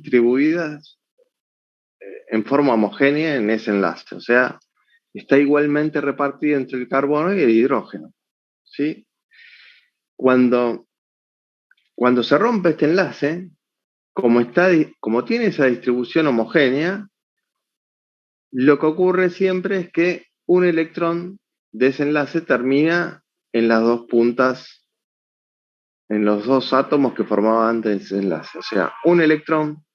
distribuidas en forma homogénea en ese enlace. O sea, está igualmente repartida entre el carbono y el hidrógeno. ¿Sí? Cuando se rompe este enlace, como tiene esa distribución homogénea, lo que ocurre siempre es que un electrón de ese enlace termina en las dos puntas, en los dos átomos que formaban antes ese enlace. O sea, un electrón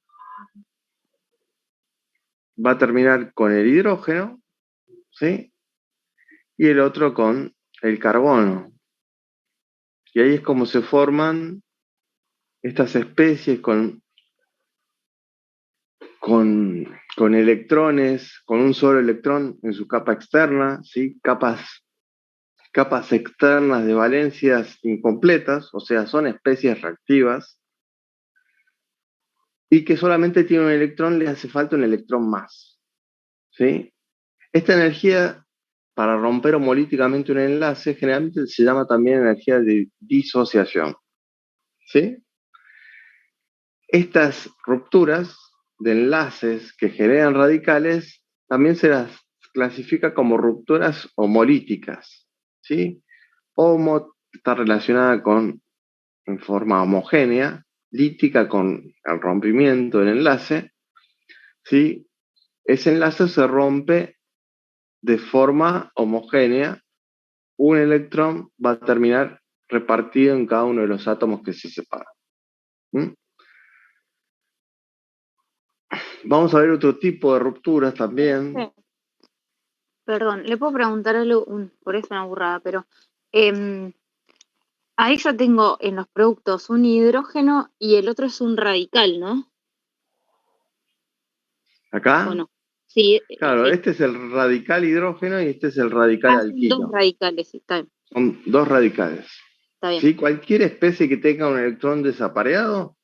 va a terminar con el hidrógeno, ¿sí? Y el otro con el carbono. Y ahí es como se forman estas especies con electrones, con un solo electrón en su capa externa, ¿sí? Capas externas de valencias incompletas, o sea, son especies reactivas, y que solamente tiene un electrón, le hace falta un electrón más. ¿Sí? Esta energía, para romper homolíticamente un enlace, generalmente se llama también energía de disociación. ¿Sí? Estas rupturas de enlaces que generan radicales también se las clasifica como rupturas homolíticas. ¿Sí? Homo está relacionada con, en forma homogénea, lítica con el rompimiento del enlace. ¿Sí? Ese enlace se rompe de forma homogénea. Un electrón va a terminar repartido en cada uno de los átomos que se separan. ¿Mm? Vamos a ver otro tipo de rupturas también. Sí. Perdón, le puedo preguntar algo, por eso una burrada, pero em, ahí yo tengo en los productos un hidrógeno y el otro es un radical, ¿no? ¿O Acá, no? Sí, claro, sí. este es el radical hidrógeno y este es el radical Ah, son dos alquilo. radicales, sí, Son dos radicales. está bien. ¿Sí? Cualquier especie que tenga un electrón desapareado,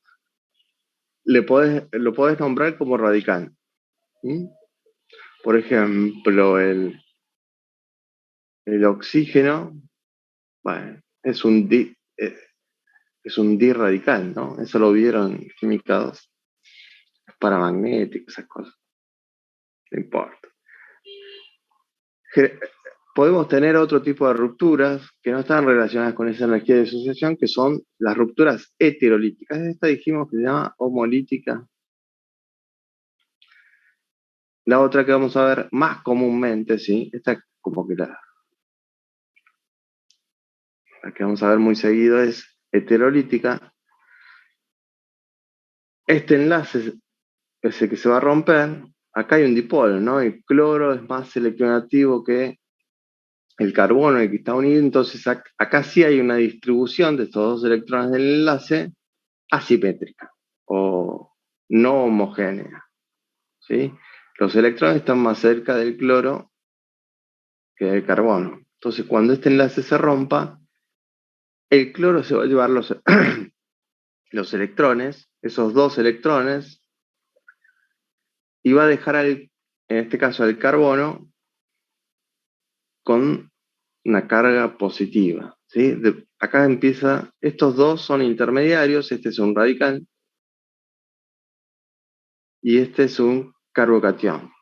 lo podés nombrar como radical. ¿Mm? Por ejemplo, el oxígeno, bueno, es un dirradical, ¿no? Eso lo vieron en química 2, paramagnético, esas cosas. No importa. Podemos tener otro tipo de rupturas que no están relacionadas con esa energía de disociación, que son las rupturas heterolíticas. Esta dijimos que se llama homolítica. La otra que vamos a ver más comúnmente, ¿sí? Esta como que la que vamos a ver muy seguido es heterolítica. Este enlace es el que se va a romper. Acá hay un dipolo, ¿no? El cloro es más electronegativo que el carbono, el que está unido. Entonces acá sí hay una distribución de estos dos electrones del enlace asimétrica o no homogénea. ¿Sí? Los electrones están más cerca del cloro que del carbono. Entonces, cuando este enlace se rompa, el cloro se va a llevar los electrones, esos dos electrones, y va a dejar, en este caso, al carbono con una carga positiva. ¿Sí? Acá empieza, estos dos son intermediarios, este es un radical y este es un carbocatión.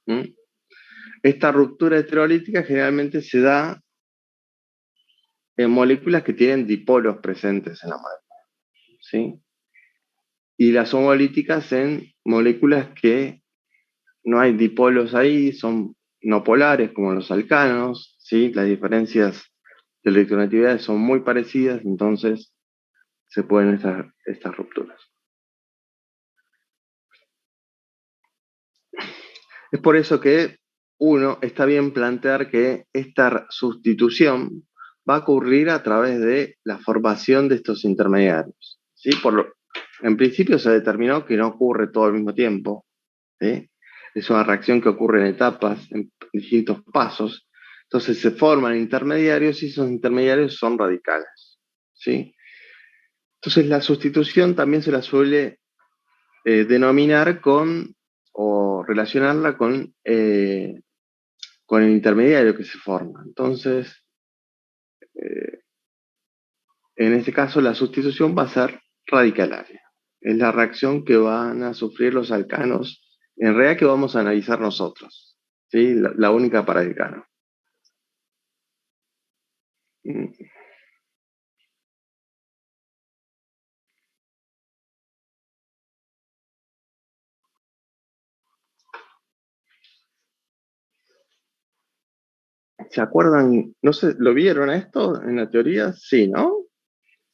¿Mm? Esta ruptura heterolítica generalmente se da en moléculas que tienen dipolos presentes en la molécula. ¿Sí? Y las homolíticas en moléculas que no hay dipolos ahí, son no polares como los alcanos, ¿sí? Las diferencias de electronegatividad son muy parecidas, entonces se pueden estas rupturas. Es por eso que uno está bien plantear que esta sustitución va a ocurrir a través de la formación de estos intermediarios. ¿Sí? En principio se determinó que no ocurre todo al mismo tiempo. ¿Sí? Es una reacción que ocurre en etapas, en distintos pasos. Entonces se forman intermediarios y esos intermediarios son radicales. ¿Sí? Entonces la sustitución también se la suele denominar o relacionarla con el intermediario que se forma. Entonces, eh, En este caso, la sustitución va a ser radicalaria. Es la reacción que van a sufrir los alcanos, en realidad que vamos a analizar nosotros, ¿sí? La única para alcano. ¿Se acuerdan? No sé, ¿lo vieron a esto en la teoría? Sí, ¿no?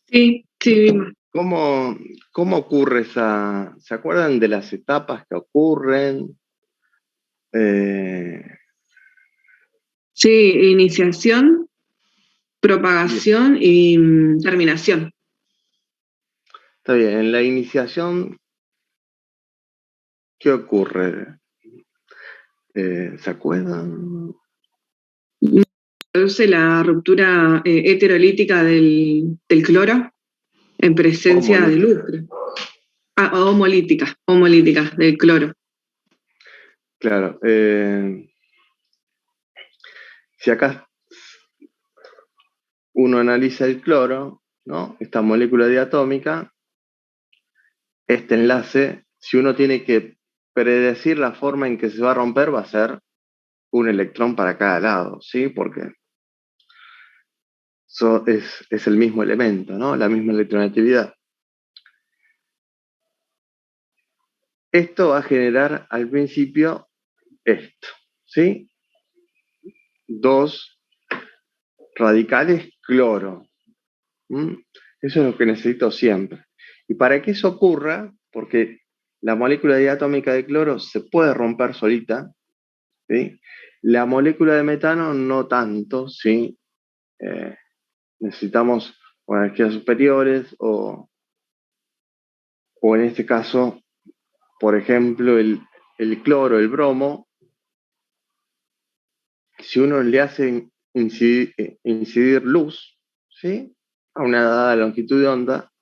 Sí, sí, vimos. ¿Cómo ocurre esa? ¿Se acuerdan de las etapas que ocurren? Sí, iniciación, propagación y terminación. Está bien, en la iniciación, ¿qué ocurre? ¿Se acuerdan? Produce la ruptura heterolítica del cloro en presencia de luz. Homolítica del cloro. Claro. Si acá uno analiza el cloro, ¿no? Esta molécula diatómica, este enlace, si uno tiene que predecir la forma en que se va a romper, va a ser un electrón para cada lado, ¿sí? Porque es el mismo elemento, ¿no? La misma electronegatividad. Esto va a generar al principio esto, ¿sí? Dos radicales cloro. ¿Mm? Eso es lo que necesito siempre. Y para que eso ocurra, porque la molécula diatómica de cloro se puede romper solita, ¿sí? La molécula de metano no tanto, ¿sí? Necesitamos energías superiores o en este caso, por ejemplo, el cloro, el bromo, si uno le hace incidir luz, ¿sí? A una dada longitud de onda,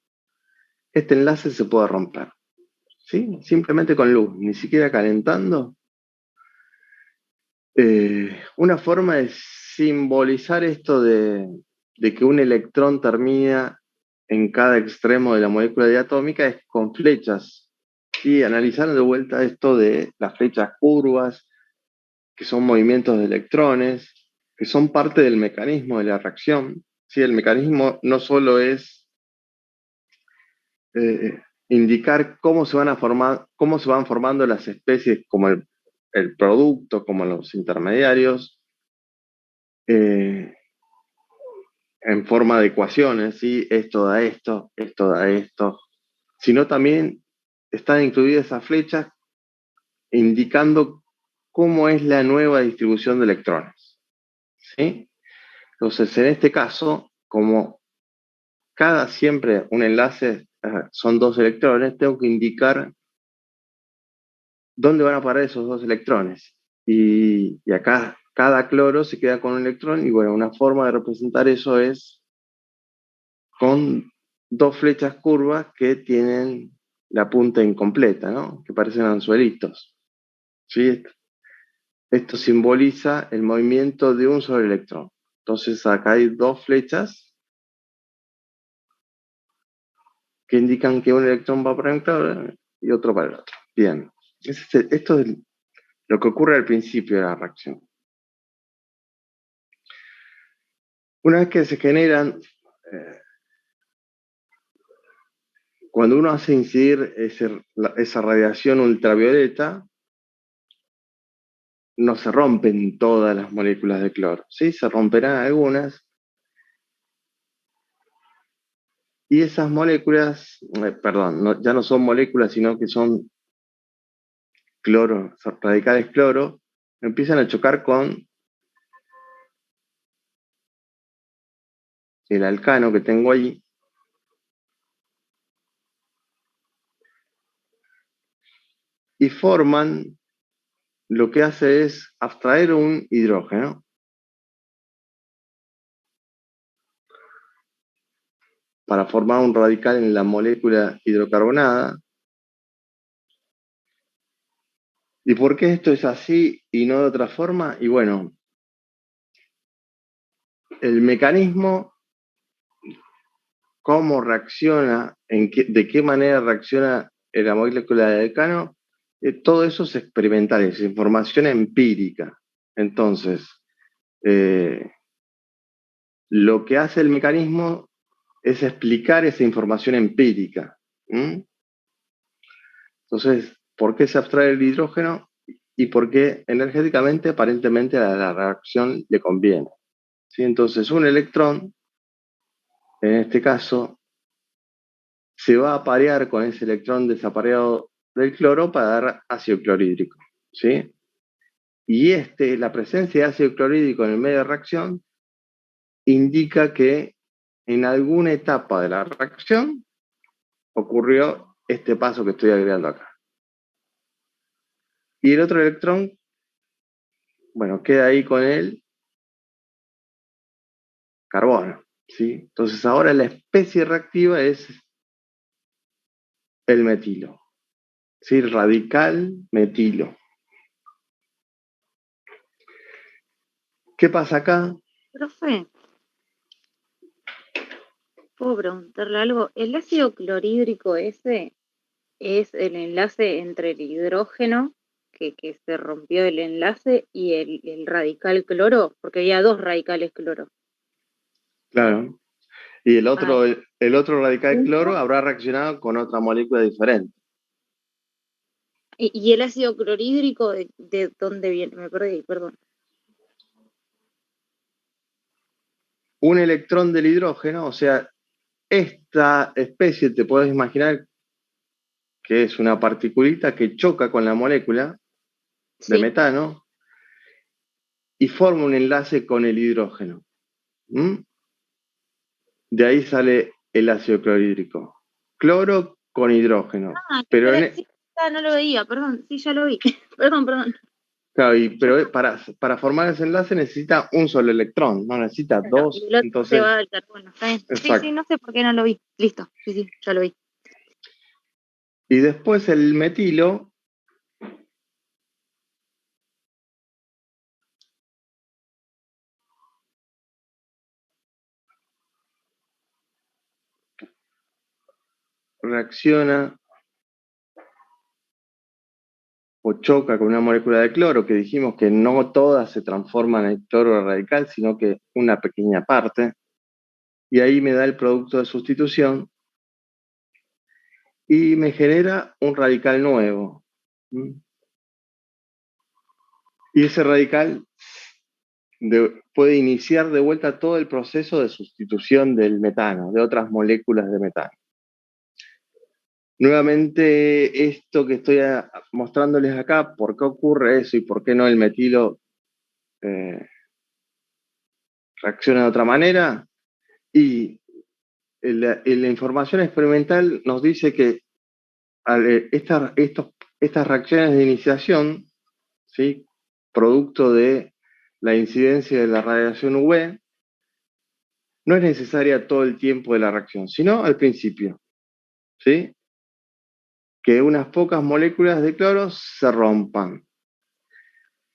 este enlace se puede romper, ¿sí? Simplemente con luz, ni siquiera calentando. Una forma de simbolizar esto de que un electrón termina en cada extremo de la molécula diatómica es con flechas. Y analizando de vuelta esto de las flechas curvas, que son movimientos de electrones, que son parte del mecanismo de la reacción. ¿Sí? El mecanismo no solo es indicar cómo se cómo se van formando las especies como el producto, como los intermediarios, en forma de ecuaciones, ¿sí? Esto da esto, esto da esto, sino también están incluidas esas flechas indicando cómo es la nueva distribución de electrones, ¿sí? Entonces, en este caso, como cada siempre un enlace son dos electrones, tengo que indicar dónde van a parar esos dos electrones. Y acá cada cloro se queda con un electrón y bueno, una forma de representar eso es con dos flechas curvas que tienen la punta incompleta, ¿no? Que parecen anzuelitos. ¿Sí? Esto simboliza el movimiento de un solo electrón. Entonces acá hay dos flechas que indican que un electrón va para un lado y otro para el otro. Bien. Esto es lo que ocurre al principio de la reacción. Una vez que se generan, cuando uno hace incidir esa radiación ultravioleta, no se rompen todas las moléculas de cloro, ¿sí? Se romperán algunas. Y esas moléculas, perdón, ya no son moléculas, sino que son cloro, son radicales cloro, empiezan a chocar con el alcano que tengo allí. Y forman, lo que hace es abstraer un hidrógeno. Para formar un radical en la molécula hidrocarbonada. ¿Y por qué esto es así y no de otra forma? Y bueno, el mecanismo cómo reacciona, de qué manera reacciona la molécula de decano, todo eso es experimental, es información empírica. Entonces, lo que hace el mecanismo es explicar esa información empírica. Entonces, ¿por qué se abstrae el hidrógeno? Y por qué energéticamente, aparentemente, a la reacción le conviene. ¿Sí? Entonces, un electrón, en este caso, se va a parear con ese electrón desapareado del cloro para dar ácido clorhídrico. ¿Sí? Y la presencia de ácido clorhídrico en el medio de reacción indica que en alguna etapa de la reacción ocurrió este paso que estoy agregando acá. Y el otro electrón, bueno, queda ahí con el carbono. ¿Sí? Entonces ahora la especie reactiva es el metilo. ¿Sí? Radical metilo. ¿Qué pasa acá? Profe, ¿puedo preguntarle algo? ¿El ácido clorhídrico ese es el enlace entre el hidrógeno, que se rompió el enlace, y el radical cloro? Porque había dos radicales cloro. Claro. Y el otro radical ¿Punto? cloro habrá reaccionado con otra molécula diferente. ¿Y el ácido clorhídrico de dónde viene? Me perdí, perdón. Un electrón del hidrógeno, o sea, esta especie te puedes imaginar que es una particulita que choca con la molécula de Sí. metano y forma un enlace con el hidrógeno. De ahí sale el ácido clorhídrico. Cloro con hidrógeno. Pero Sí, no lo veía, perdón, sí, ya lo vi. Perdón. claro, pero para formar ese enlace necesita un solo electrón, no necesita Claro, y dos. el otro se Entonces, va al carbono, está bien. Sí, exacto. no sé por qué no lo vi. Listo, sí, ya lo vi. Y después el metilo reacciona o choca con una molécula de cloro, que dijimos que no todas se transforman en cloro radical, sino que una pequeña parte, y ahí me da el producto de sustitución y me genera un radical nuevo. Y ese radical puede iniciar de vuelta todo el proceso de sustitución del metano, de otras moléculas de metano. Nuevamente, esto que estoy mostrándoles acá, ¿por qué ocurre eso y por qué no el metilo reacciona de otra manera? Y la información experimental nos dice que estas reacciones de iniciación, ¿sí? Producto de la incidencia de la radiación UV, no es necesaria todo el tiempo de la reacción, sino al principio. ¿Sí? Que unas pocas moléculas de cloro se rompan.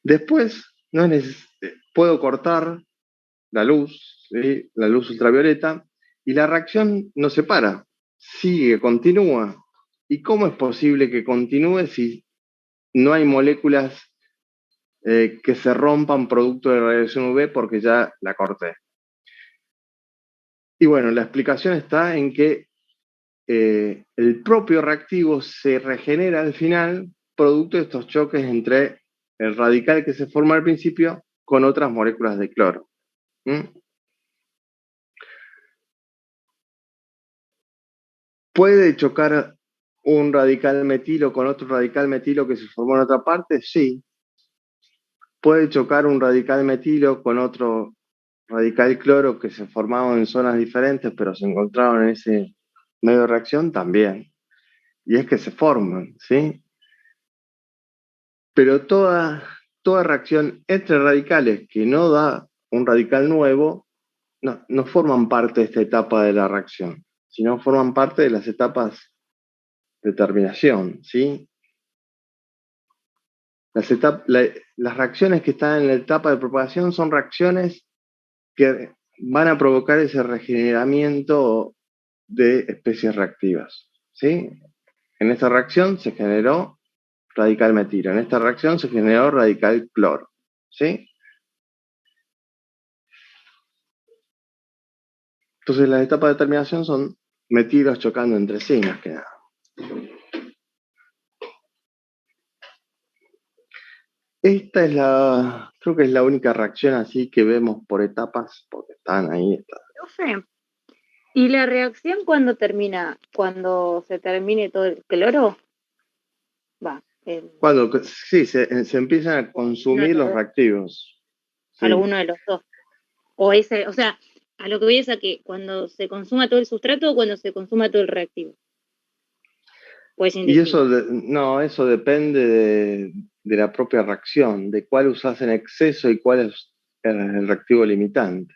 Después, puedo cortar la luz, ¿sí? La luz ultravioleta, y la reacción no se para, sigue, continúa. ¿Y cómo es posible que continúe si no hay moléculas que se rompan producto de radiación UV porque ya la corté? Y bueno, la explicación está en que el propio reactivo se regenera al final producto de estos choques entre el radical que se forma al principio con otras moléculas de cloro. ¿Puede chocar un radical metilo con otro radical metilo que se formó en otra parte? Sí. ¿Puede chocar un radical metilo con otro radical cloro que se formaron en zonas diferentes pero se encontraron en ese medio de reacción? También. Y es que se forman, ¿sí? Pero toda reacción entre radicales que no da un radical nuevo no forman parte de esta etapa de la reacción, sino forman parte de las etapas de terminación, ¿sí? Las reacciones que están en la etapa de propagación son reacciones que van a provocar ese regeneramiento de especies reactivas, ¿sí? En esta reacción se generó radical metilo, en esta reacción se generó radical cloro, ¿sí? Entonces las etapas de terminación son metilos chocando entre sí, más que nada. Esta es creo que es la única reacción así que vemos por etapas, porque están ahí. Profe, ¿y la reacción cuando termina? ¿Cuando se termine todo el cloro? Va, Cuando sí, se empiezan a uno de consumir los los dos, reactivos. Sí. alguno de los dos. O sea, a lo que voy es a que cuando se consuma todo el sustrato o cuando se consuma todo el reactivo. Pues Y indefinido. no, eso depende de la propia reacción, de cuál usas en exceso y cuál es el reactivo limitante.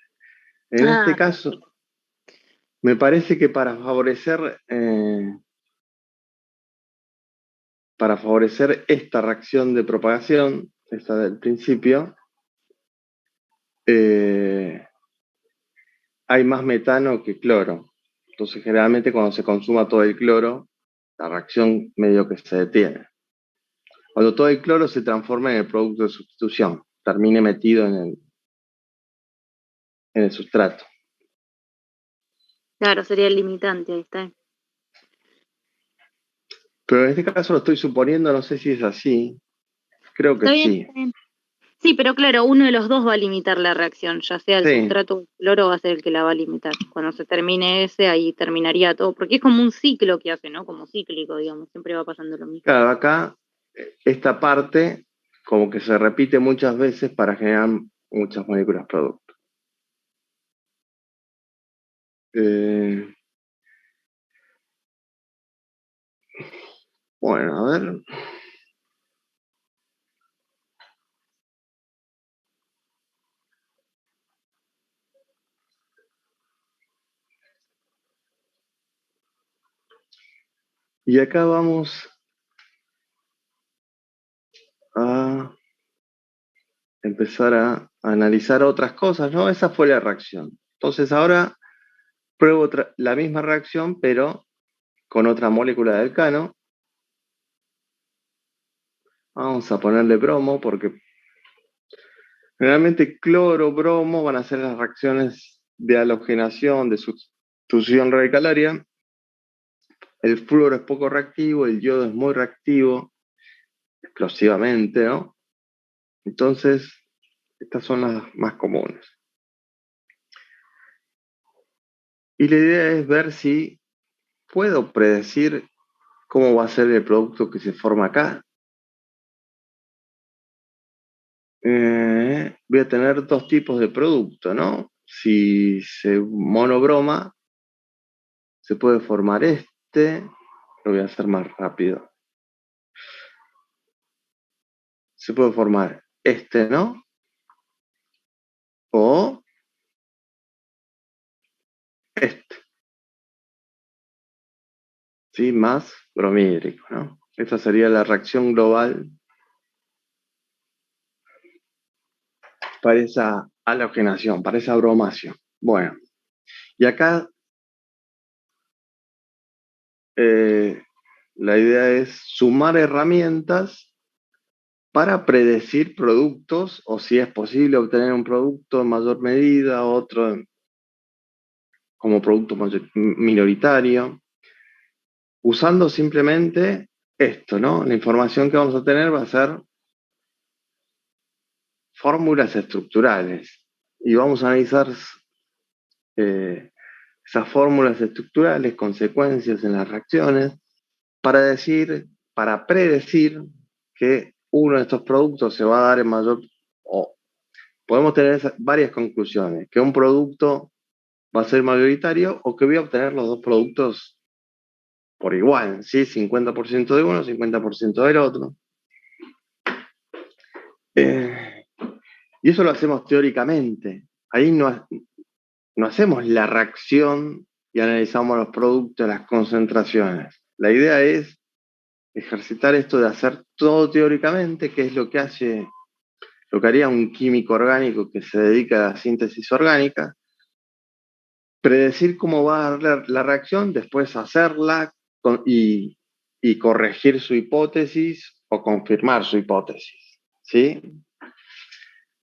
En este Ah, caso, me parece que para favorecer esta reacción de propagación, esta del principio, hay más metano que cloro. Entonces, generalmente cuando se consuma todo el cloro, la reacción medio que se detiene. Cuando todo el cloro se transforma en el producto de sustitución, termine metido en el sustrato. claro, sería el limitante, ahí está. Pero en este caso lo estoy suponiendo, no sé si es así. Creo que Está bien, sí. está bien. Sí, pero claro, uno de los dos va a limitar la reacción, ya sea el Sí, sustrato o el cloro va a ser el que la va a limitar. Cuando se termine ese, ahí terminaría todo, porque es como un ciclo que hace, ¿no? Como cíclico, digamos, siempre va pasando lo mismo. claro, acá esta parte como que se repite muchas veces para generar muchas moléculas producto. Eh, bueno, a ver. Y acá vamos a empezar a analizar otras cosas, ¿no? Esa fue la reacción. Entonces ahora pruebo la misma reacción, pero con otra molécula de alcano. Vamos a ponerle bromo porque generalmente cloro, bromo van a ser las reacciones de halogenación, de sustitución radicalaria. El flúor es poco reactivo, el yodo es muy reactivo, explosivamente, ¿no? Entonces, estas son las más comunes. Y la idea es ver si puedo predecir cómo va a ser el producto que se forma acá. Voy a tener dos tipos de producto, ¿no? Si se monobroma, se puede formar este. Lo voy a hacer más rápido. Se puede formar este, ¿no? O este, ¿sí? Más bromídrico, ¿no? Esta sería la reacción global para esa halogenación, para esa bromación. Bueno, y acá la idea es sumar herramientas para predecir productos o si es posible obtener un producto en mayor medida, otro como producto minoritario, usando simplemente esto, ¿no? La información que vamos a tener va a ser fórmulas estructurales y vamos a analizar esas fórmulas estructurales, consecuencias en las reacciones, para predecir que uno de estos productos se va a dar en mayor, o podemos tener varias conclusiones, que un producto va a ser mayoritario o que voy a obtener los dos productos por igual, ¿sí? 50% de uno, 50% del otro. Eh, y eso lo hacemos teóricamente. Ahí no hacemos la reacción y analizamos los productos, las concentraciones. La idea es ejercitar esto de hacer todo teóricamente, que es lo que haría un químico orgánico que se dedica a la síntesis orgánica, predecir cómo va a dar la reacción, después hacerla y corregir su hipótesis o confirmar su hipótesis, ¿sí?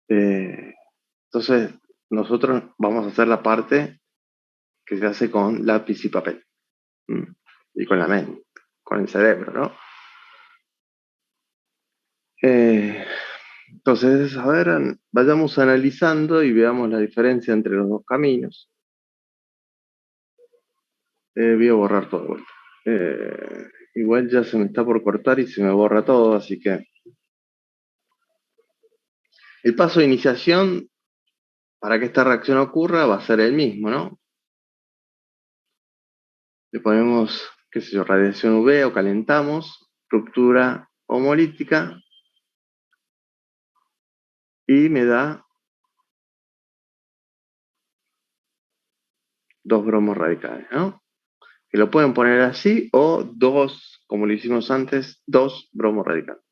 Entonces, nosotros vamos a hacer la parte que se hace con lápiz y papel, y con la mente, con el cerebro, ¿no? Entonces, a ver, vayamos analizando y veamos la diferencia entre los dos caminos. Voy a borrar todo de vuelta. Igual ya se me está por cortar y se me borra todo, así que el paso de iniciación para que esta reacción ocurra va a ser el mismo, ¿no? Le ponemos, qué sé yo, radiación UV o calentamos, ruptura homolítica y me da 2 bromos radicales, ¿no? Que lo pueden poner así o 2, como lo hicimos antes, 2 bromos radicales.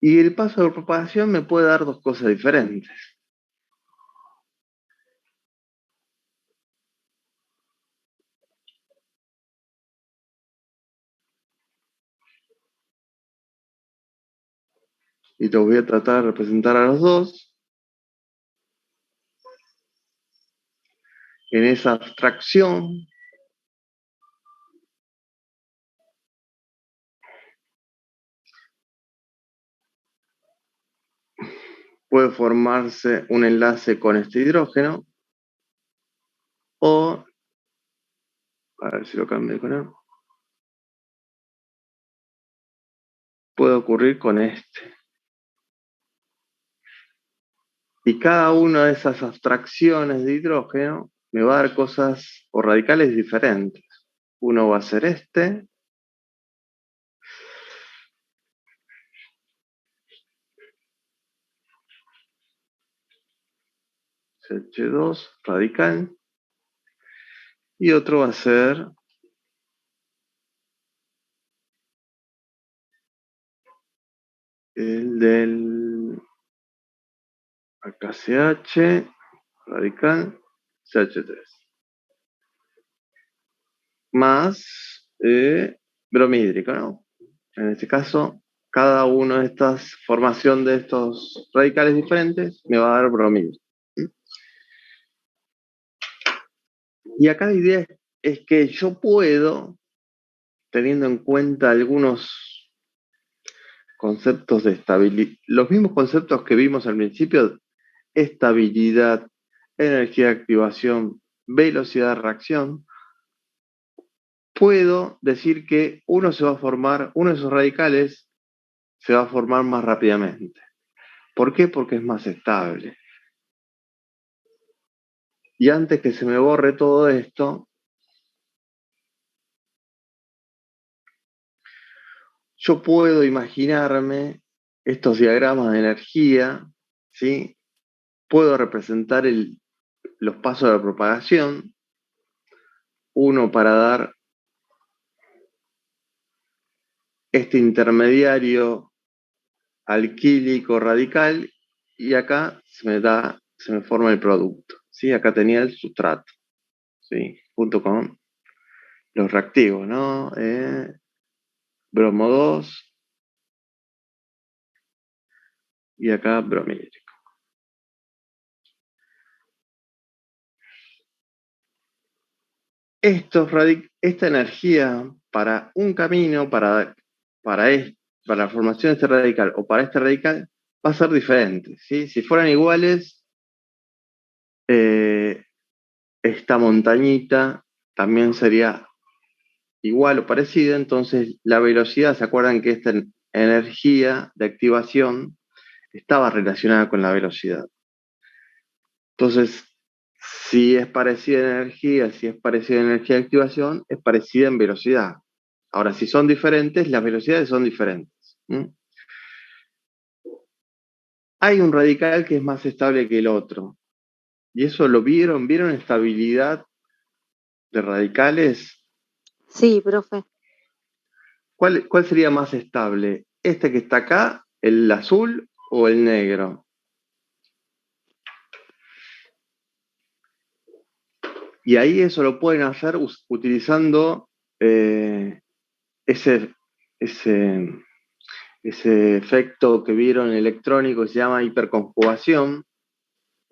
Y el paso de propagación me puede dar 2 cosas diferentes. Y los voy a tratar de representar a los dos en esa abstracción. Puede formarse un enlace con este hidrógeno o, a ver si lo cambio de color, puede ocurrir con este. Y cada una de esas abstracciones de hidrógeno me va a dar cosas o radicales diferentes. Uno va a ser este, CH2 radical, y otro va a ser el del AKCH radical CH3 más bromhídrico, ¿no? En este caso, cada una de estas formación de estos radicales diferentes me va a dar bromhídrico. Y acá la idea es que yo puedo, teniendo en cuenta algunos conceptos de estabilidad, los mismos conceptos que vimos al principio, estabilidad, energía de activación, velocidad de reacción, puedo decir que uno de esos radicales se va a formar más rápidamente. ¿Por qué? Porque es más estable. Y antes que se me borre todo esto, yo puedo imaginarme estos diagramas de energía, ¿sí? Puedo representar los pasos de propagación, uno para dar este intermediario alquílico radical y acá se me forma el producto, ¿sí? Acá tenía el sustrato, ¿sí? Junto con los reactivos, ¿no? Bromo 2 y acá bromhídrico. Esta energía para un camino, para la formación de este radical o para este radical, va a ser diferente, ¿sí? Si fueran iguales, esta montañita también sería igual o parecida, entonces la velocidad, ¿se acuerdan que esta energía de activación estaba relacionada con la velocidad? Entonces, si es parecida en energía, si es parecida en energía de activación, es parecida en velocidad. Ahora, si son diferentes, las velocidades son diferentes. Hay un radical que es más estable que el otro. ¿Y eso lo vieron? ¿Vieron estabilidad de radicales? Sí, profe. ¿Cuál sería más estable? ¿Este que está acá, el azul o el negro? Y ahí eso lo pueden hacer utilizando ese, ese, ese efecto que vieron electrónico que se llama hiperconjugación,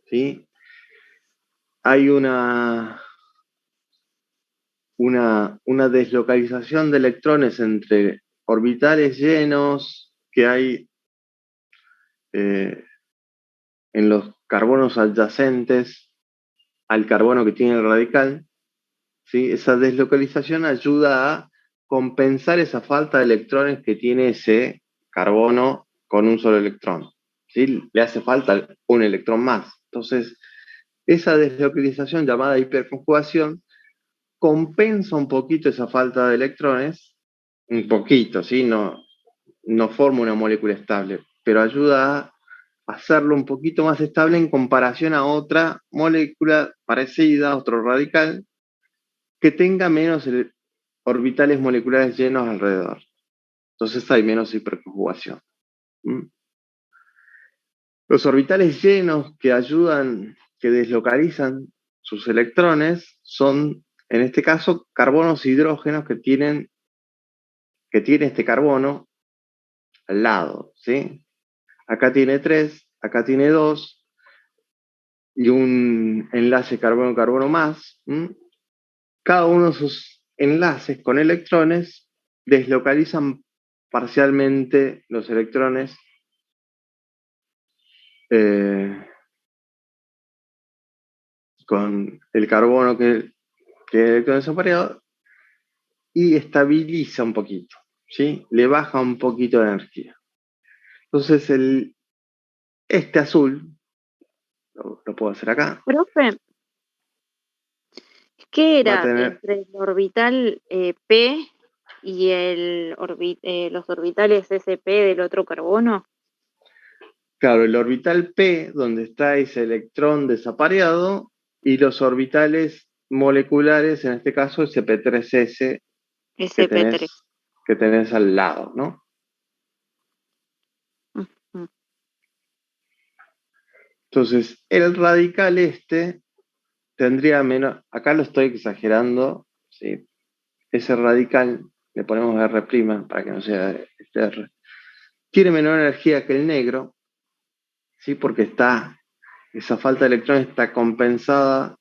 ¿sí? Hay una deslocalización de electrones entre orbitales llenos que hay en los carbonos adyacentes al carbono que tiene el radical, ¿sí? Esa deslocalización ayuda a compensar esa falta de electrones que tiene ese carbono con un solo electrón, ¿sí? Le hace falta un electrón más. Entonces, esa deslocalización llamada hiperconjugación compensa un poquito esa falta de electrones, un poquito, ¿sí? No forma una molécula estable, pero ayuda a hacerlo un poquito más estable en comparación a otra molécula parecida, otro radical, que tenga menos orbitales moleculares llenos alrededor. Entonces hay menos hiperconjugación. ¿Mm? Los orbitales llenos que ayudan, que deslocalizan sus electrones, son, en este caso, carbonos e hidrógenos que tiene este carbono al lado, ¿sí? Acá tiene 3, acá tiene 2 y un enlace carbono-carbono más. Cada uno de sus enlaces con electrones deslocalizan parcialmente los electrones con el carbono que el electrón desapareado y estabiliza un poquito, ¿sí? Le baja un poquito de energía. Entonces este azul, lo puedo hacer acá, Profe, ¿qué va a era tener, entre el orbital P y los orbitales SP del otro carbono? claro, el orbital P, donde está ese electrón desapareado, y los orbitales moleculares, en este caso sp3s, que SP3. tenés, que tenés al lado, ¿no? Ujú. Entonces, el radical este tendría menos, acá lo estoy exagerando, ¿sí? Ese radical, le ponemos R' para que no sea este R, tiene menor energía que el negro, ¿sí? Porque esa falta de electrones está compensada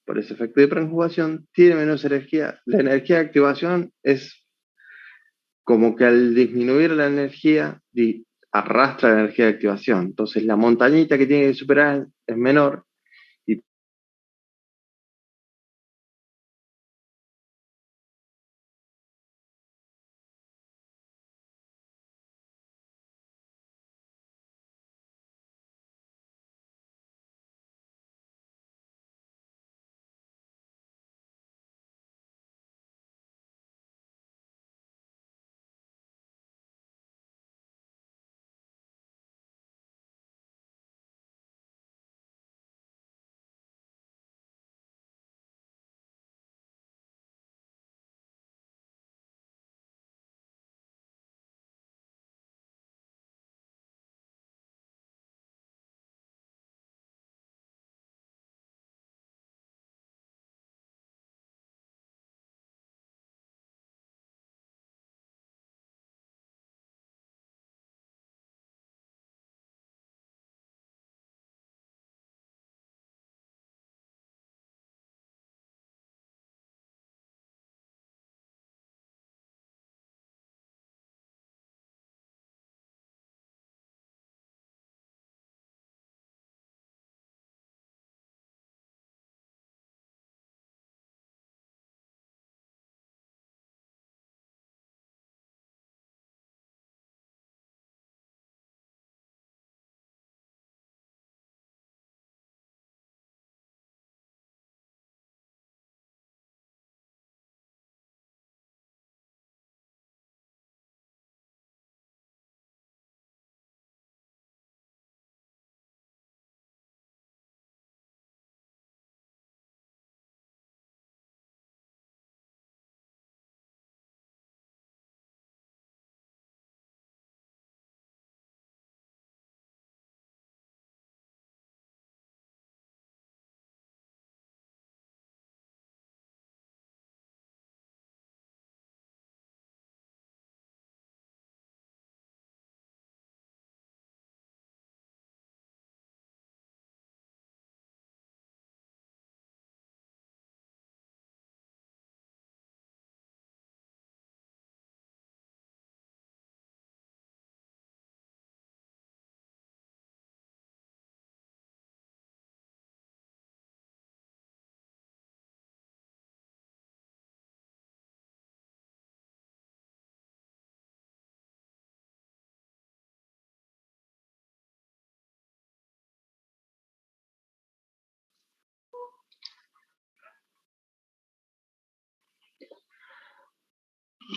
por ese efecto de hiperconjugación, tiene menos energía. La energía de activación es como que al disminuir la energía, arrastra la energía de activación. Entonces la montañita que tiene que superar es menor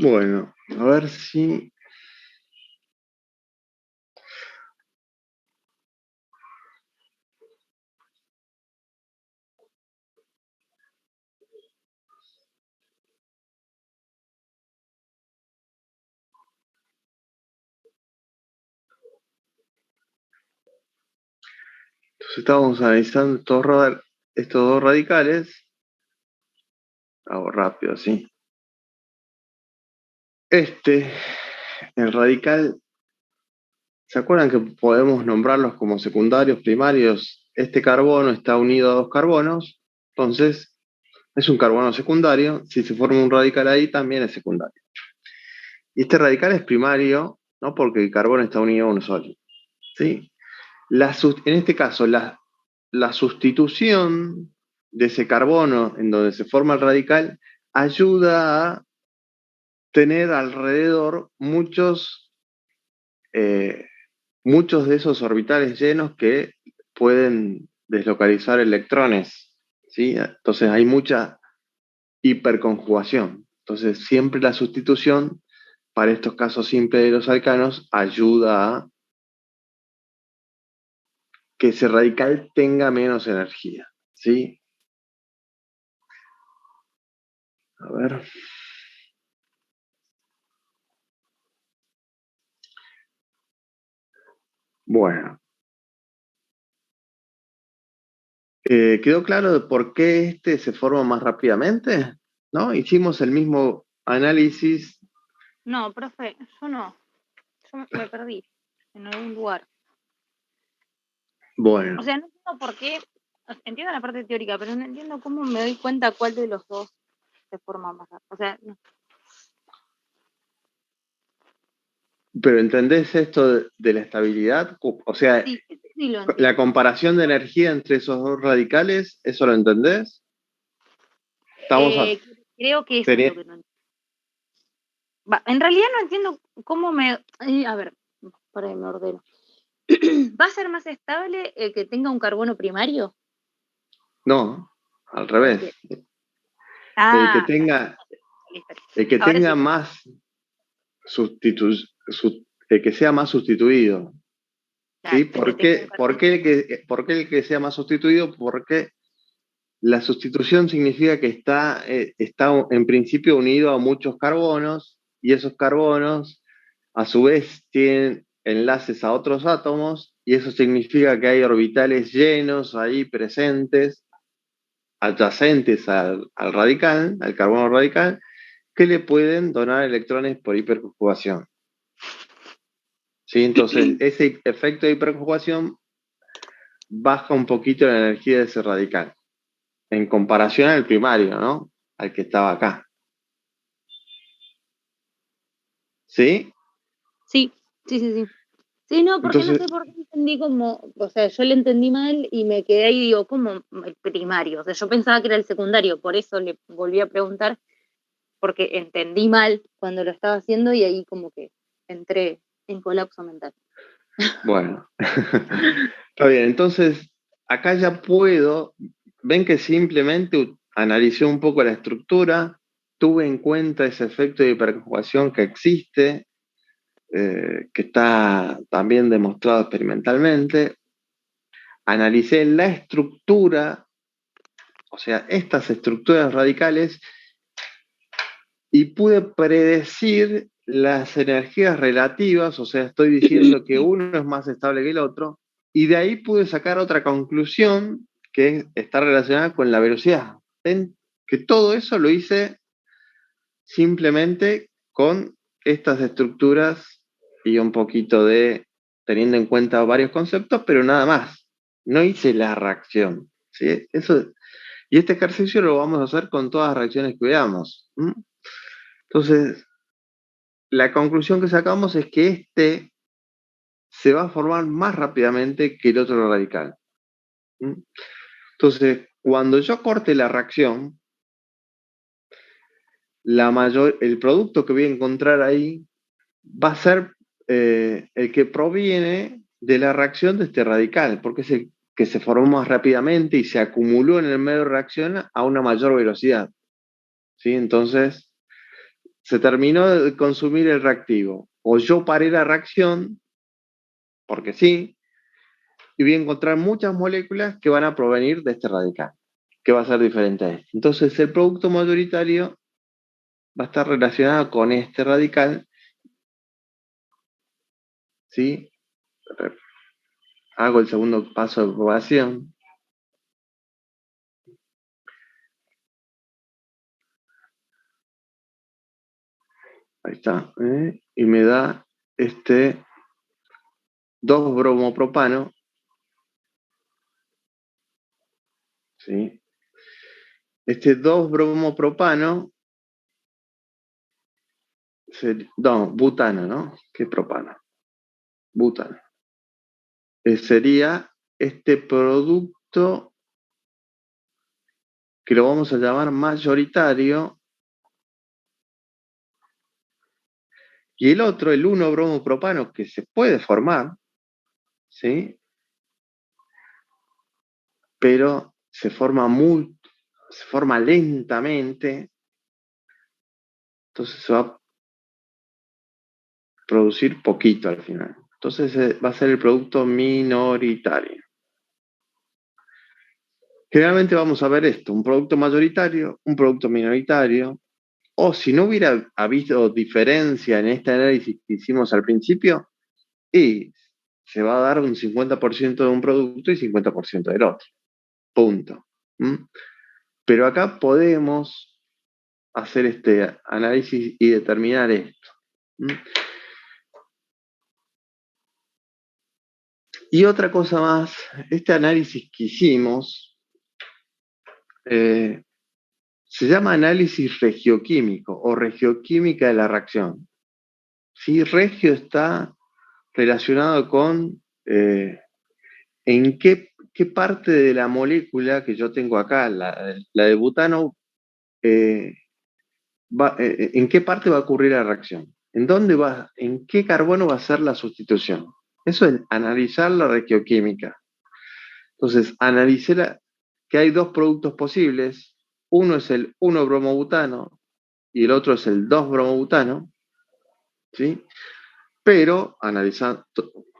Bueno, a ver si... Entonces estábamos analizando estos dos radicales. Hago rápido, sí. El radical, ¿se acuerdan que podemos nombrarlos como secundarios, primarios? Este carbono está unido a dos carbonos, entonces es un carbono secundario. Si se forma un radical ahí, también es secundario. Y este radical es primario, ¿no? Porque el carbono está unido a uno solo. ¿Sí? En este caso, la sustitución de ese carbono en donde se forma el radical ayuda a tener alrededor eh, muchos de esos orbitales llenos que pueden deslocalizar electrones, ¿sí? Entonces hay mucha hiperconjugación. Entonces siempre la sustitución para estos casos simples de los alcanos ayuda a que ese radical tenga menos energía, ¿sí? A ver. Bueno, ¿quedó claro de por qué este se forma más rápidamente? ¿No? Hicimos el mismo análisis. No, profe, yo no. Yo me perdí en algún lugar. Bueno, O sea, no entiendo por qué. Entiendo la parte teórica, pero no entiendo cómo me doy cuenta cuál de los dos se forma más rápido. O sea, no. pero ¿entendés esto de la estabilidad? O sea, Sí, sí lo la entiendo. comparación de energía entre esos dos radicales, ¿eso lo entendés? Estamos a- Creo que eso es lo teni- que no entiendo. En realidad no entiendo cómo me. A ver, para que me ordeno. ¿Va a ser más estable el que tenga un carbono primario? No, al ¿El revés. que? El que Ah, tenga, listo. el que Ahora tenga sí. más el que sea más sustituido. ¿Sí? Claro, el que tenga un carbono. ¿Por qué el que sea más sustituido? Porque la sustitución significa que está en principio unido a muchos carbonos y esos carbonos a su vez tienen enlaces a otros átomos y eso significa que hay orbitales llenos ahí presentes, adyacentes al radical, al carbono radical, que le pueden donar electrones por hiperconjugación. ¿Sí? Entonces, ese efecto de hiperconjugación baja un poquito la energía de ese radical, en comparación al primario, ¿no? Al que estaba acá. ¿Sí? Sí, sí, sí, sí. Sí, no, porque no Entonces, sé por qué entendí como, o sea, yo le entendí mal y me quedé ahí y digo, como el primario. O sea, yo pensaba que era el secundario, por eso le volví a preguntar, porque entendí mal cuando lo estaba haciendo y ahí como que entré en colapso mental. bueno. Está bien, entonces, acá ya ven que simplemente analicé un poco la estructura, tuve en cuenta ese efecto de hiperconjugación que existe, que está también demostrado experimentalmente, analicé la estructura, o sea, estas estructuras radicales, y pude predecir las energías relativas, o sea, estoy diciendo que uno es más estable que el otro, y de ahí pude sacar otra conclusión que está relacionada con la velocidad. ¿Ven? Que todo eso lo hice simplemente con estas estructuras y un poquito teniendo en cuenta varios conceptos, pero nada más. No hice la reacción. ¿Sí? Y este ejercicio lo vamos a hacer con todas las reacciones que veamos. Entonces, la conclusión que sacamos es que este se va a formar más rápidamente que el otro radical. Entonces, cuando yo corte la reacción, el producto que voy a encontrar ahí va a ser el que proviene de la reacción de este radical, porque es el que se formó más rápidamente y se acumuló en el medio de reacción a una mayor velocidad. ¿Sí? Entonces, se terminó de consumir el reactivo. O yo paré la reacción, porque sí, y voy a encontrar muchas moléculas que van a provenir de este radical, que va a ser diferente a este. Entonces, el producto mayoritario va a estar relacionado con este radical, ¿sí? Hago el segundo paso de probación. Ahí está. Y me da 2-bromopropano. ¿Sí? Este 2-bromopropano, no, butano, ¿no? ¿Qué propano? Butano. Sería este producto que lo vamos a llamar mayoritario. Y el otro, el 1-bromopropano, que se puede formar, ¿sí? Pero se forma lentamente, entonces se va a producir poquito al final. Entonces va a ser el producto minoritario. Generalmente vamos a ver esto, un producto mayoritario, un producto minoritario, o si no hubiera habido diferencia en este análisis que hicimos al principio, y se va a dar un 50% de un producto y 50% del otro. Punto. Pero acá podemos hacer este análisis y determinar esto. Y otra cosa más, este análisis que hicimos se llama análisis regioquímico o regioquímica de la reacción. ¿Sí? Regio está relacionado con en qué parte de la molécula que yo tengo acá, la de butano, en qué parte va a ocurrir la reacción. ¿En qué carbono va a ser la sustitución? Eso es analizar la regioquímica. Entonces, analicé que hay dos productos posibles. Uno es el 1-bromobutano y el otro es el 2-bromobutano. ¿Sí? Pero,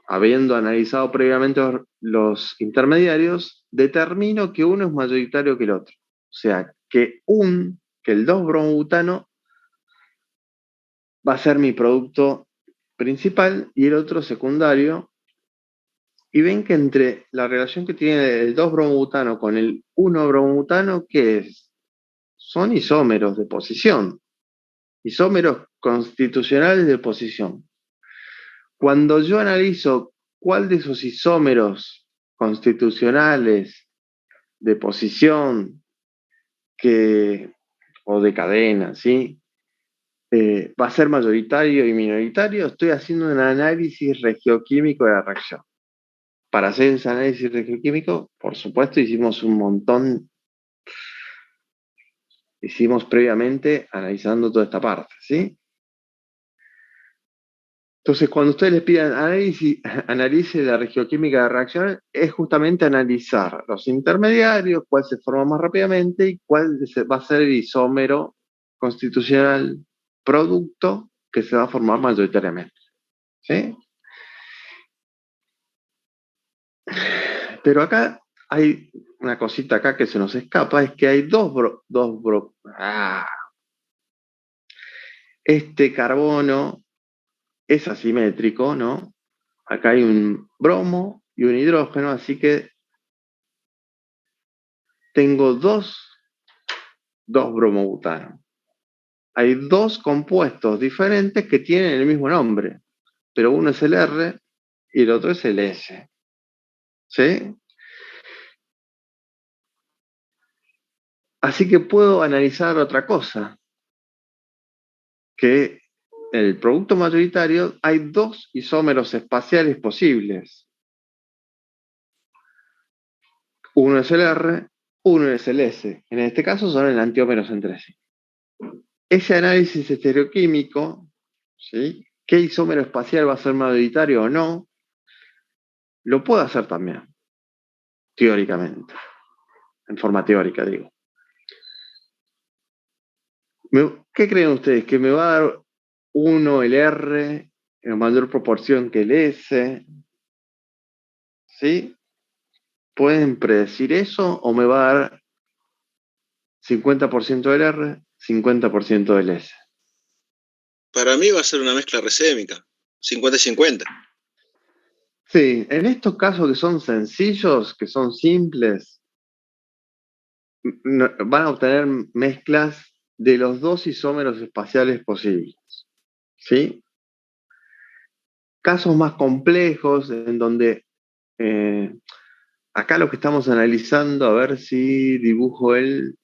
habiendo analizado previamente los intermediarios, determino que uno es mayoritario que el otro. O sea, que el 2-bromobutano va a ser mi producto principal y el otro secundario. Y ven que entre la relación que tiene el 2-bromobutano con el 1-bromobutano, ¿qué es? Son isómeros de posición, isómeros constitucionales de posición. Cuando yo analizo cuál de esos isómeros constitucionales de posición o de cadena, ¿sí? Va a ser mayoritario y minoritario, estoy haciendo un análisis regioquímico de la reacción. Para hacer ese análisis regioquímico, por supuesto, hicimos previamente analizando toda esta parte, ¿sí? Entonces, cuando ustedes les pidan analice la regioquímica de la reacción, es justamente analizar los intermediarios, cuál se forma más rápidamente y cuál va a ser el isómero constitucional producto que se va a formar mayoritariamente. ¿Sí? Pero acá hay una cosita acá que se nos escapa, es que hay este carbono es asimétrico, ¿no? Acá hay un bromo y un hidrógeno, así que tengo dos bromobutano. Hay dos compuestos diferentes que tienen el mismo nombre, pero uno es el R y el otro es el S. ¿Sí? Así que puedo analizar otra cosa, que en el producto mayoritario hay dos isómeros espaciales posibles. Uno es el R, uno es el S. En este caso son enantiómeros entre sí. Ese análisis estereoquímico, ¿sí? ¿Qué isómero espacial va a ser mayoritario o no? Lo puedo hacer también, teóricamente, en forma teórica, digo. ¿Qué creen ustedes? ¿Que me va a dar 1 el R en mayor proporción que el S? ¿Sí? ¿Pueden predecir eso o me va a dar 50% del R, 50% del S? Para mí va a ser una mezcla resémica, 50 y 50. Sí, en estos casos que son sencillos, que son simples, van a obtener mezclas de los dos isómeros espaciales posibles. ¿Sí? Casos más complejos en donde acá lo que estamos analizando, a ver si dibujo el...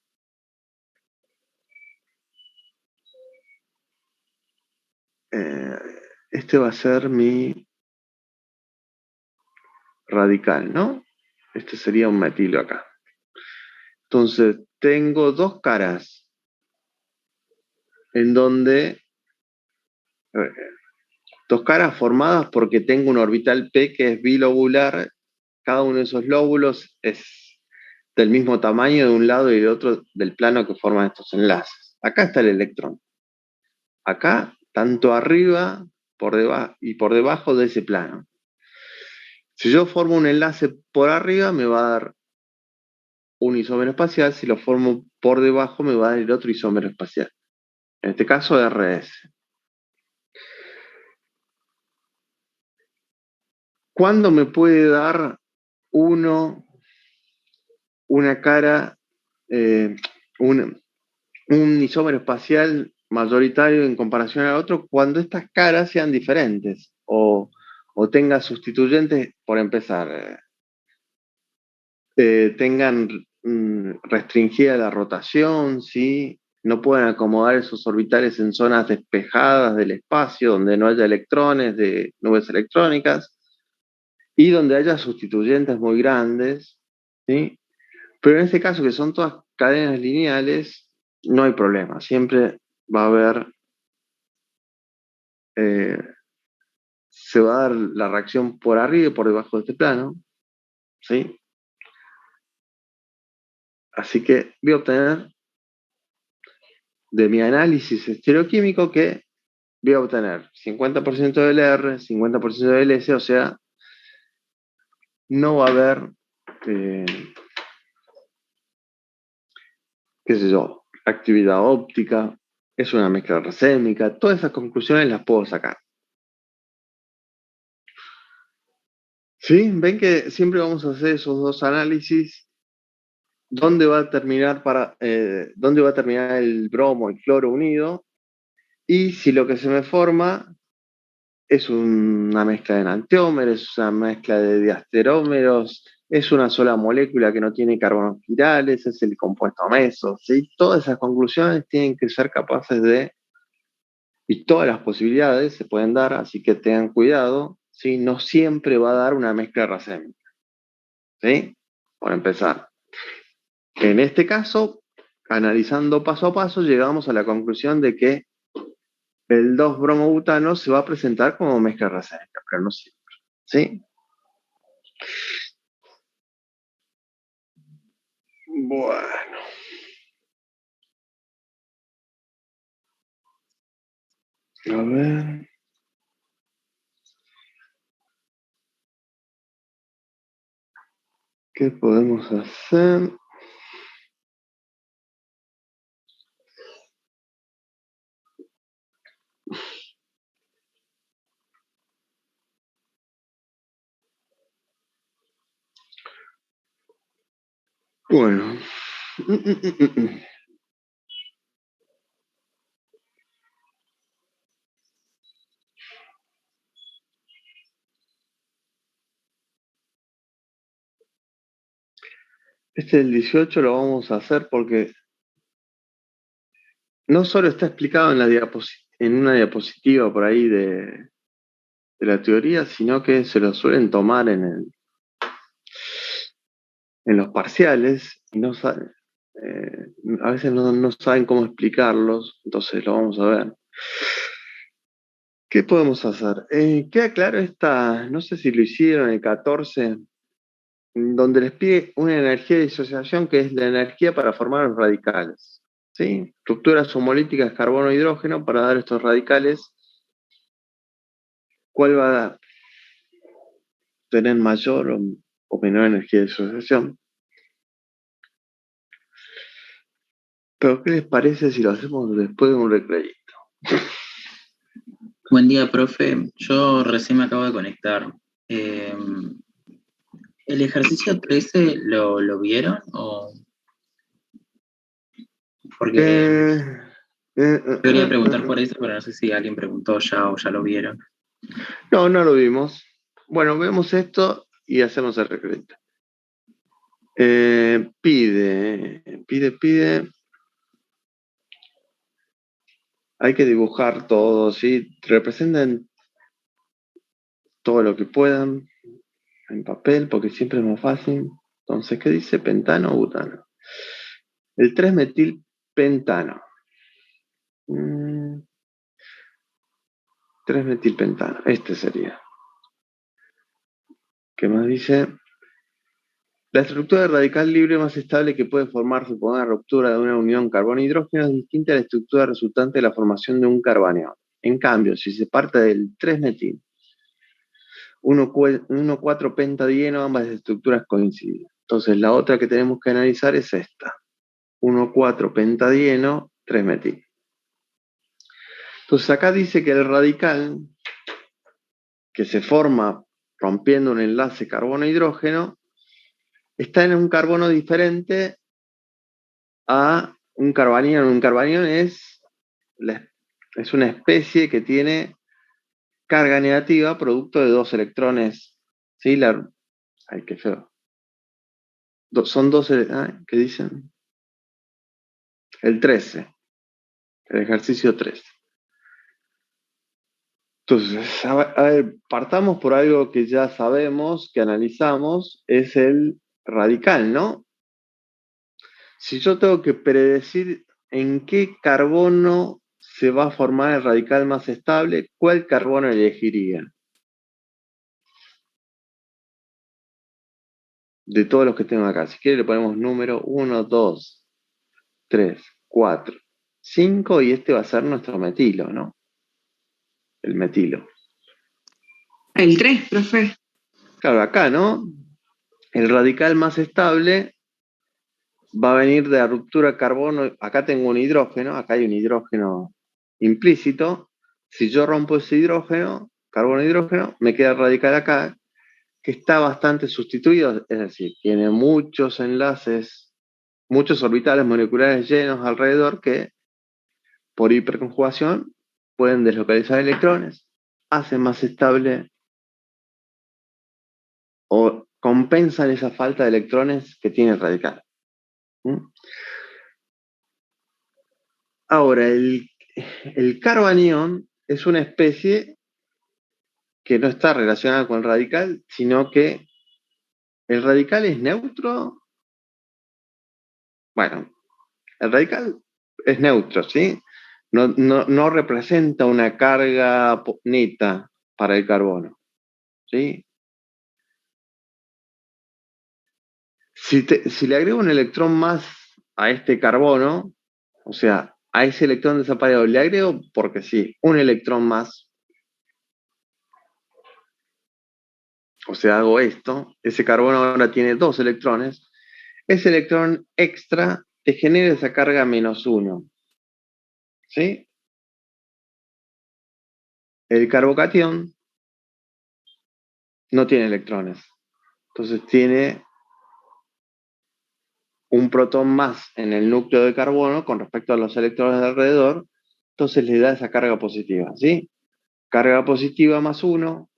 este va a ser mi radical, ¿no? Este sería un metilo acá. Entonces, tengo dos caras en donde... dos caras formadas porque tengo un orbital P que es bilobular. Cada uno de esos lóbulos es del mismo tamaño de un lado y de otro del plano que forman estos enlaces. Acá está el electrón. Acá, tanto arriba y por debajo de ese plano. Si yo formo un enlace por arriba, me va a dar un isómero espacial. Si lo formo por debajo, me va a dar el otro isómero espacial. En este caso, RS. ¿Cuándo me puede dar una cara, un isómero espacial mayoritario en comparación al otro? Cuando estas caras sean diferentes o tenga sustituyentes, por empezar, tengan restringida la rotación, ¿sí? No pueden acomodar esos orbitales en zonas despejadas del espacio, donde no haya electrones de nubes electrónicas, y donde haya sustituyentes muy grandes, ¿sí? Pero en este caso, que son todas cadenas lineales, no hay problema. Siempre va a haber, eh, se va a dar la reacción por arriba y por debajo de este plano, ¿sí? Así que voy a obtener de mi análisis estereoquímico que voy a obtener 50% del R, 50% del S, o sea, no va a haber, eh, qué sé yo, actividad óptica, es una mezcla racémica, todas esas conclusiones las puedo sacar. ¿Sí? Ven que siempre vamos a hacer esos dos análisis. ¿Dónde va a terminar dónde va a terminar el bromo, el cloro unido? Y si lo que se me forma es una mezcla de enantiómeros, es una mezcla de diasterómeros, es una sola molécula que no tiene carbonos quirales, es el compuesto meso, ¿sí? Todas esas conclusiones tienen que ser capaces de, y todas las posibilidades se pueden dar, así que tengan cuidado, ¿sí? No siempre va a dar una mezcla racémica, ¿sí? Por empezar. En este caso, analizando paso a paso, llegamos a la conclusión de que el 2-bromobutano se va a presentar como mezcla racémica, pero no siempre, ¿sí? Bueno. A ver. ¿Qué podemos hacer? Bueno. Del 18 lo vamos a hacer porque no solo está explicado en una diapositiva por ahí de la teoría, sino que se lo suelen tomar en los parciales y no saben, a veces no saben cómo explicarlos, entonces lo vamos a ver. ¿Qué podemos hacer? Queda claro no sé si lo hicieron el 14, donde les pide una energía de disociación que es la energía para formar los radicales. ¿sí? Estructuras homolíticas carbono-hidrógeno para dar estos radicales. ¿Cuál va a tener mayor o menor energía de disociación? Pero, ¿qué les parece si lo hacemos después de un recreyito? Buen día, profe. Yo recién me acabo de conectar. ¿El ejercicio 13 lo vieron? Porque quería preguntar por eso, pero no sé si alguien preguntó ya o ya lo vieron. No, no lo vimos. Bueno, vemos esto y hacemos el recreyito. Pide. Hay que dibujar todo, ¿sí? Representen todo lo que puedan en papel, porque siempre es más fácil. Entonces, ¿qué dice? ¿Pentano o butano? El 3-metilpentano. 3-metilpentano. Este sería. ¿Qué más dice? La estructura radical libre más estable que puede formarse por una ruptura de una unión carbono-hidrógeno es distinta a la estructura resultante de la formación de un carbanión. En cambio, si se parte del 3-metil, 1,4-pentadieno, ambas estructuras coinciden. Entonces, la otra que tenemos que analizar es esta. 1,4-pentadieno, 3-metil. Entonces, acá dice que el radical que se forma rompiendo un enlace carbono-hidrógeno está en un carbono diferente a un carbanión. Un carbanión es una especie que tiene carga negativa producto de 2 electrones. ¿Sí? Ay, qué feo. Son 2, ¿qué dicen? El 13. El ejercicio 13. Entonces, a ver, partamos por algo que ya sabemos, que analizamos, es el radical, ¿no? Si yo tengo que predecir en qué carbono se va a formar el radical más estable, ¿cuál carbono elegiría? De todos los que tengo acá. Si quiere le ponemos número 1, 2, 3, 4, 5 y este va a ser nuestro metilo, ¿no? El metilo. El 3, profe. Claro, acá, ¿no? El radical más estable va a venir de la ruptura carbono. Acá tengo un hidrógeno, acá hay un hidrógeno implícito. Si yo rompo ese hidrógeno, carbono-hidrógeno, me queda el radical acá, que está bastante sustituido, es decir, tiene muchos enlaces, muchos orbitales moleculares llenos alrededor que por hiperconjugación pueden deslocalizar electrones, hacen más estable o compensan esa falta de electrones que tiene el radical. Ahora, el carbanión es una especie que no está relacionada con el radical, sino que el radical es neutro. Bueno, el radical es neutro, ¿sí? No representa una carga neta para el carbono, ¿sí? Si le agrego un electrón más a este carbono, o sea, a ese electrón desapareado, le agrego, porque sí, un electrón más, o sea, hago esto, ese carbono ahora tiene 2 electrones, ese electrón extra te genera esa carga -1, ¿sí? El carbocatión no tiene electrones, entonces tiene un protón más en el núcleo de carbono con respecto a los electrones de alrededor, entonces le da esa carga positiva, ¿sí? Carga positiva +1,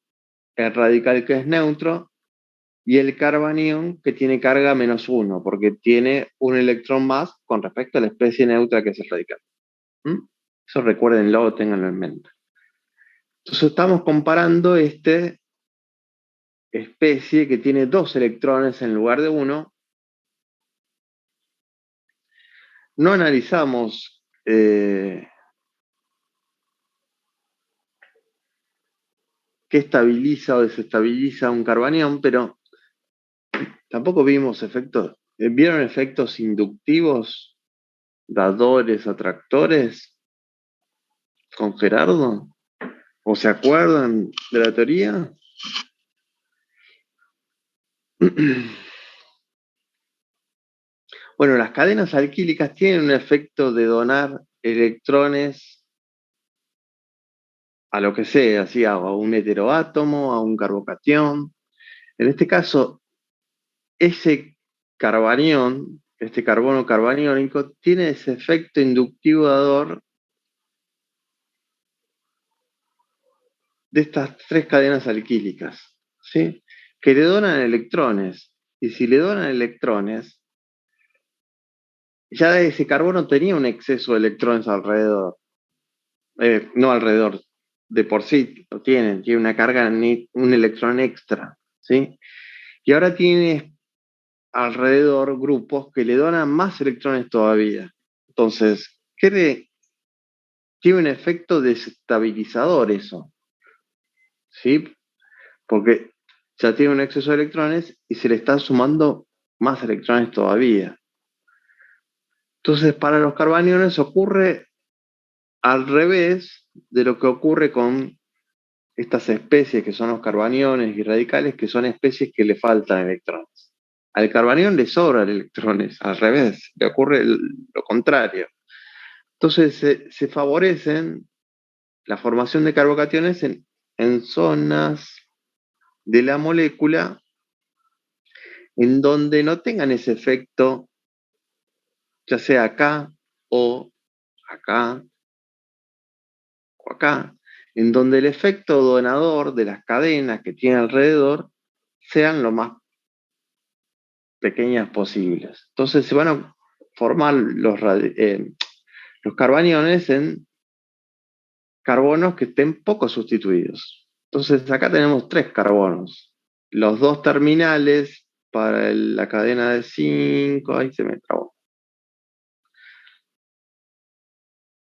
el radical que es neutro, y el carbanión que tiene carga -1, porque tiene un electrón más con respecto a la especie neutra que es el radical. Eso recuérdenlo, ténganlo en mente. Entonces estamos comparando esta especie que tiene 2 electrones en lugar de 1. No analizamos qué estabiliza o desestabiliza un carbanión, pero tampoco vimos efectos. ¿Vieron efectos inductivos dadores, atractores con Gerardo? ¿O se acuerdan de la teoría? Bueno, las cadenas alquílicas tienen un efecto de donar electrones a lo que sea, ¿sí? A un heteroátomo, a un carbocatión. En este caso, ese carbanión, este carbono carbaniónico, tiene ese efecto inductivo dador de estas tres cadenas alquílicas, ¿sí? Que le donan electrones. Y si le donan electrones, ya ese carbono tenía un exceso de electrones alrededor. No alrededor, de por sí lo tiene una carga, un electrón extra, ¿sí? Y ahora tiene alrededor grupos que le donan más electrones todavía. Entonces, tiene un efecto desestabilizador eso, ¿sí? Porque ya tiene un exceso de electrones y se le están sumando más electrones todavía. Entonces, para los carbaniones ocurre al revés de lo que ocurre con estas especies que son los carbaniones y radicales, que son especies que le faltan electrones. Al carbanión le sobran electrones, al revés, le ocurre lo contrario. Entonces se favorecen la formación de carbocationes en zonas de la molécula en donde no tengan ese efecto, ya sea acá o acá o acá, en donde el efecto donador de las cadenas que tiene alrededor sean lo más pequeñas posibles. Entonces se van a formar los carbaniones en carbonos que estén poco sustituidos. Entonces acá tenemos tres carbonos. Los dos terminales para la cadena de 5, ahí se me trabó.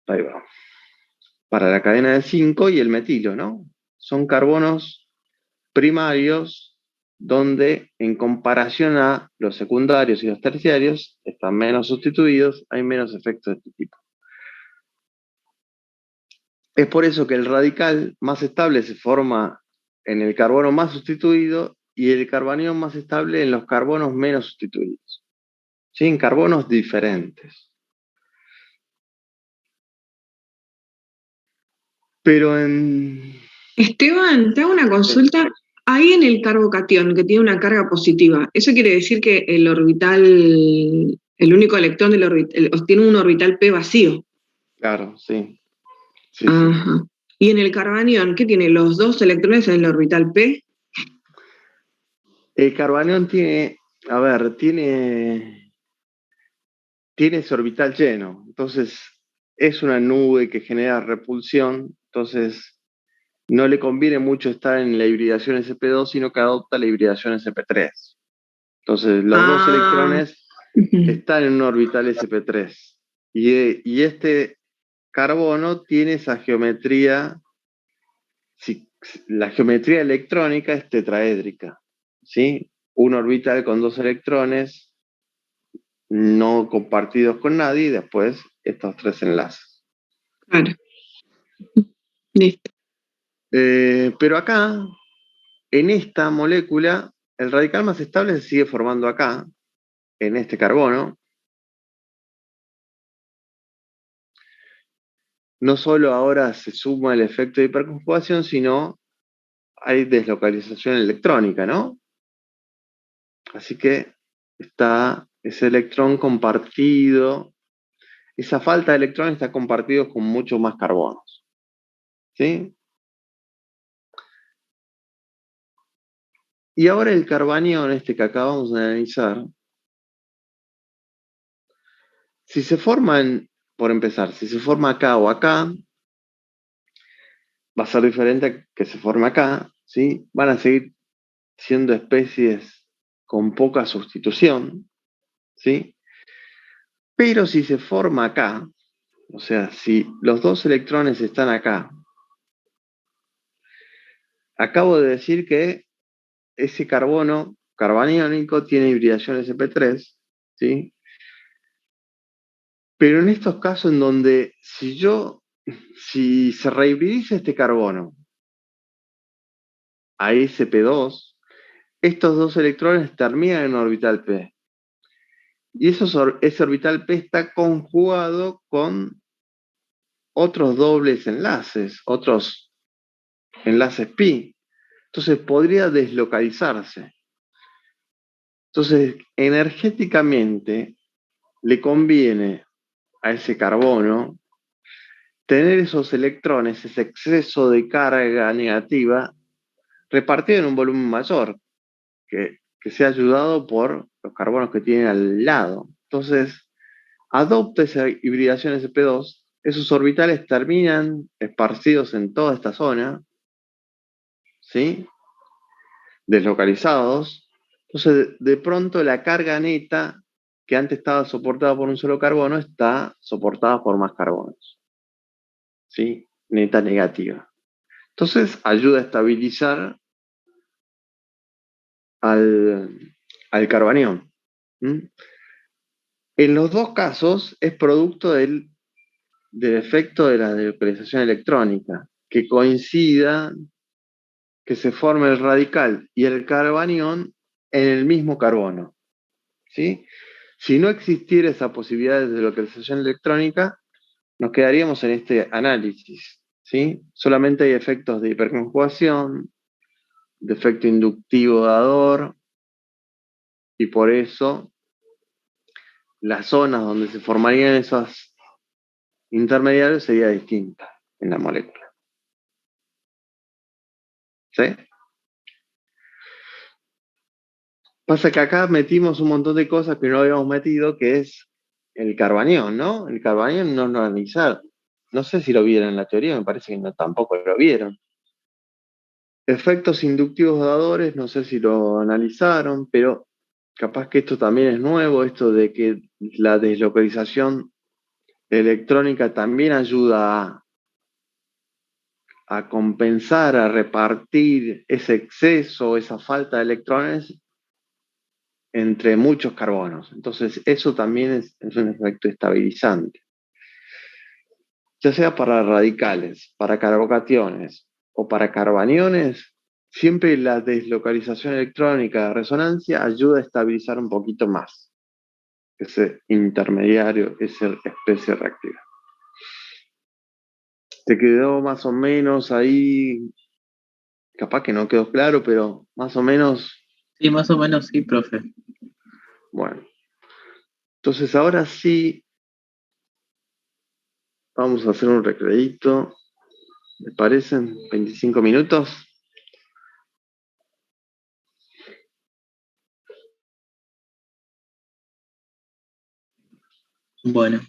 Ahí va. Para la cadena de 5 y el metilo, ¿no? Son carbonos primarios donde en comparación a los secundarios y los terciarios están menos sustituidos, hay menos efectos de este tipo. Es por eso que el radical más estable se forma en el carbono más sustituido y el carbanión más estable en los carbonos menos sustituidos. ¿Sí? En carbonos diferentes. Pero en... Esteban, te hago una consulta. Ahí en el carbocatión, que tiene una carga positiva, ¿eso quiere decir que el orbital, el único electrón del orbital, tiene un orbital P vacío? Claro, sí. Sí, Ajá. sí. Y en el carbanión, ¿qué tiene? ¿Los dos electrones en el orbital P? El carbanión tiene, a ver, tiene ese orbital lleno. Entonces, es una nube que genera repulsión. Entonces, no le conviene mucho estar en la hibridación sp2, sino que adopta la hibridación sp3. Entonces, los dos electrones están en un orbital sp3. Y este carbono tiene esa geometría, la geometría electrónica es tetraédrica, ¿sí? Un orbital con dos electrones no compartidos con nadie y después estos tres enlaces. Claro. Listo. Pero acá, en esta molécula, el radical más estable se sigue formando acá, en este carbono. No solo ahora se suma el efecto de hiperconjugación, sino hay deslocalización electrónica, ¿no? Así que está ese electrón compartido, esa falta de electrones está compartido con muchos más carbonos. ¿Sí? Y ahora el carbanión, este que acabamos de analizar, si se forman, por empezar, si se forma acá o acá, va a ser diferente a que se forme acá, ¿sí? Van a seguir siendo especies con poca sustitución, ¿sí? Pero si se forma acá, o sea, si los dos electrones están acá, acabo de decir que ese carbono carbaniónico tiene hibridación sp3, ¿sí? Pero en estos casos en donde si se rehibridiza este carbono a sp2, estos dos electrones terminan en orbital p. Y ese orbital p está conjugado con otros dobles enlaces, otros enlaces pi. Entonces podría deslocalizarse. Entonces, energéticamente le conviene a ese carbono tener esos electrones, ese exceso de carga negativa, repartido en un volumen mayor, que sea ayudado por los carbonos que tiene al lado. Entonces, adopta esa hibridación sp2, esos orbitales terminan esparcidos en toda esta zona, ¿sí? Deslocalizados. Entonces, de pronto la carga neta que antes estaba soportada por un solo carbono está soportada por más carbonos, ¿sí? Neta negativa. Entonces, ayuda a estabilizar al carbanión. ¿Mm? En los dos casos es producto del efecto de la deslocalización electrónica, que coincida que se forme el radical y el carbanión en el mismo carbono, ¿sí? Si no existiera esa posibilidad de deslocalización electrónica, nos quedaríamos en este análisis, ¿sí? Solamente hay efectos de hiperconjugación, de efecto inductivo dador, y por eso las zonas donde se formarían esos intermediarios sería distinta en la molécula. ¿Sí? Pasa que acá metimos un montón de cosas que no habíamos metido, que es el carbanión, ¿no? El carbanión no lo analizaron. No sé si lo vieron en la teoría, me parece que no, tampoco lo vieron. Efectos inductivos dadores, no sé si lo analizaron, pero capaz que esto también es nuevo, esto de que la deslocalización electrónica también ayuda a compensar, a repartir ese exceso, esa falta de electrones entre muchos carbonos. Entonces, eso también es un efecto estabilizante. Ya sea para radicales, para carbocationes o para carbaniones, siempre la deslocalización electrónica de resonancia ayuda a estabilizar un poquito más ese intermediario, esa especie reactiva. ¿Te quedó más o menos ahí? Capaz que no quedó claro, pero más o menos. Sí, más o menos sí, profe. Bueno, entonces ahora sí vamos a hacer un recreíto. ¿Me parecen? 25 minutos. Bueno.